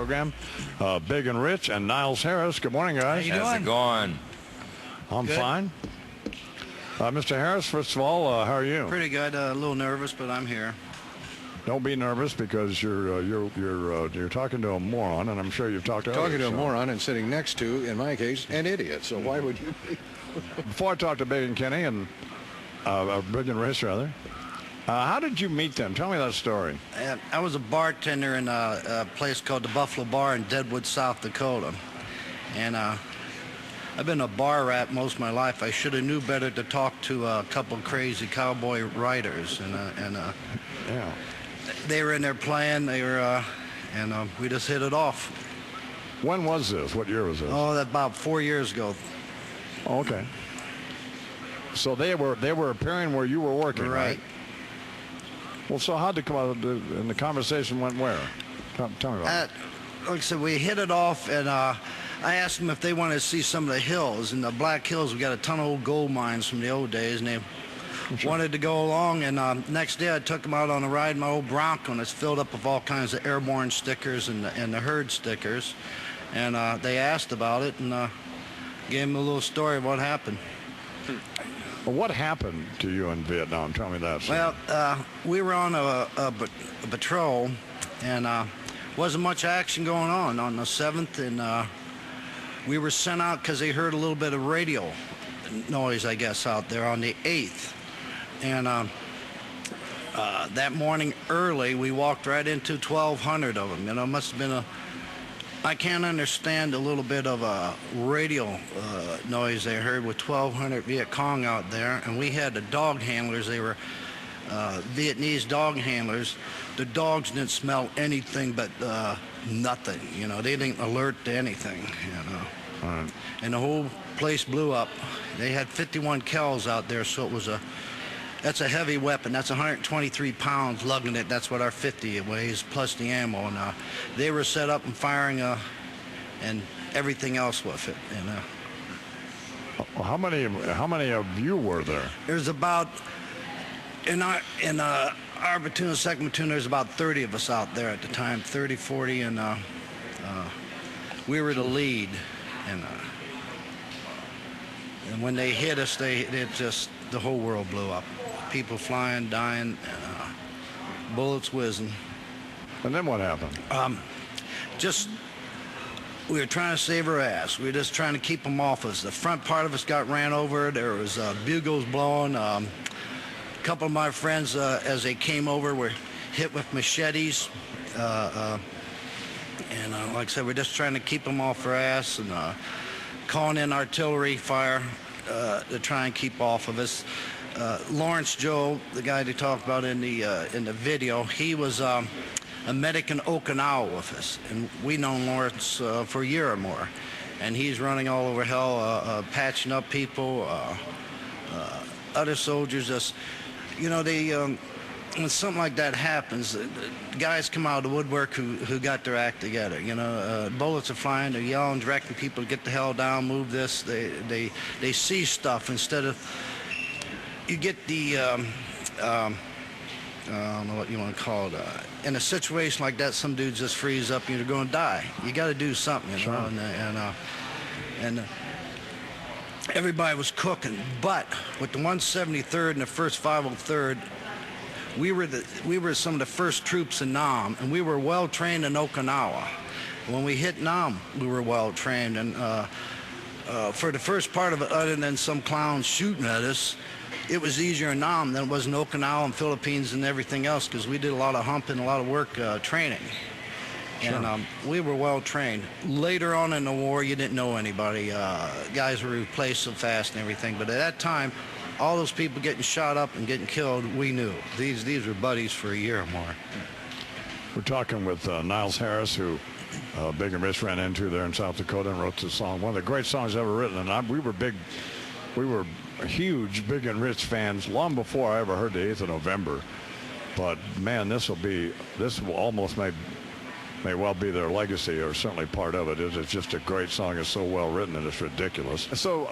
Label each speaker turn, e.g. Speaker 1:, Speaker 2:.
Speaker 1: Program, Big and Rich and Niles Harris. Good morning, guys.
Speaker 2: How's it going?
Speaker 1: I'm fine. Mr. Harris, first of all, how are you?
Speaker 3: Pretty good. A little nervous, but I'm here.
Speaker 1: Don't be nervous because you're talking to a moron, and I'm sure you've talked to
Speaker 4: talking
Speaker 1: others,
Speaker 4: to a moron and sitting next to, in my case, an idiot. So why would you be?
Speaker 1: Before I talk to Big and Kenny and Big and Rich, rather, how did you meet them? Tell me that story.
Speaker 3: I was a bartender in a place called the Buffalo Bar in Deadwood, South Dakota, and I've been a bar rat most of my life. I should have knew better to talk to a couple crazy cowboy writers, and
Speaker 1: Yeah.
Speaker 3: they were in there playing. They were, and we just hit it off.
Speaker 1: When was this? What year was this?
Speaker 3: Oh, that about 4 years ago.
Speaker 1: Oh, okay. So they were appearing where you were working, right? Well, so how'd it come out? And the conversation went where? Tell me about it.
Speaker 3: Like I said, we hit it off, and I asked them if they wanted to see some of the hills. In the Black Hills, we got a ton of old gold mines from the old days, and they wanted to go along. And next day, I took them out on a ride in my old Bronco, and it's filled up with all kinds of airborne stickers and the herd stickers. And they asked about it, and gave them a little story of what happened.
Speaker 1: Well, what happened to you in Vietnam? Tell me that.
Speaker 3: Well, we were on a patrol, and wasn't much action going on the 7th, and we were sent out because they heard a little bit of radio noise, I guess, out there on the 8th. And that morning early, we walked right into 1,200 of them. You know, it must have been I can't understand a little bit of a radio noise they heard with 1,200 Viet Cong out there, and we had the dog handlers. They were Vietnamese dog handlers. The dogs didn't smell anything but nothing. You know, they didn't alert to anything. You know,
Speaker 1: Right.
Speaker 3: And the whole place blew up. They had 51 Kells out there, so it was that's a heavy weapon. That's 123 pounds lugging it. That's what our 50 weighs, plus the ammo. And they were set up and firing and everything else with it. And
Speaker 1: Well, how many of you were there?
Speaker 3: there's about in our platoon, second platoon, there's about 30 of us out there at the time, 30, 40, and we were the lead. And when they hit us, the whole world blew up. People flying, dying, bullets whizzing.
Speaker 1: And then what happened?
Speaker 3: We were trying to save our ass. We were just trying to keep them off us. The front part of us got ran over. There was bugles blowing. A couple of my friends, as they came over, were hit with machetes. And like I said, we're just trying to keep them off our ass and calling in artillery fire to try and keep off of us. Lawrence Joe, the guy they talked about in the video, he was a medic in Okinawa with us, and we known Lawrence for a year or more, and he's running all over hell, patching up people, other soldiers. Just, you know, when something like that happens, the guys come out of the woodwork who got their act together. You know, bullets are flying, they're yelling, directing people to get the hell down, move this. They see stuff instead of. You get the, I don't know what you want to call it. In a situation like that, some dudes just freeze up and you're going to die. You got to do something, you know. And everybody was cooking. But with the 173rd and the 1st 503rd, we were some of the first troops in Nam, and we were well trained in Okinawa. When we hit Nam, we were well trained, and for the first part of it, other than some clowns shooting at us, it was easier in Nam than it was in Okinawa and Philippines and everything else, because we did a lot of humping, a lot of work training.
Speaker 1: Sure.
Speaker 3: And we were well trained. Later on in the war, you didn't know anybody. Guys were replaced so fast and everything. But at that time, all those people getting shot up and getting killed, we knew. These were buddies for a year or more.
Speaker 1: We're talking with Niles Harris, who Big and Rich ran into there in South Dakota and wrote this song. One of the great songs ever written. And we were huge Big and Rich fans long before I ever heard the 8th of November. But man, this will almost may well be their legacy, or certainly part of it. It's just a great song. It's so well written and it's ridiculous. So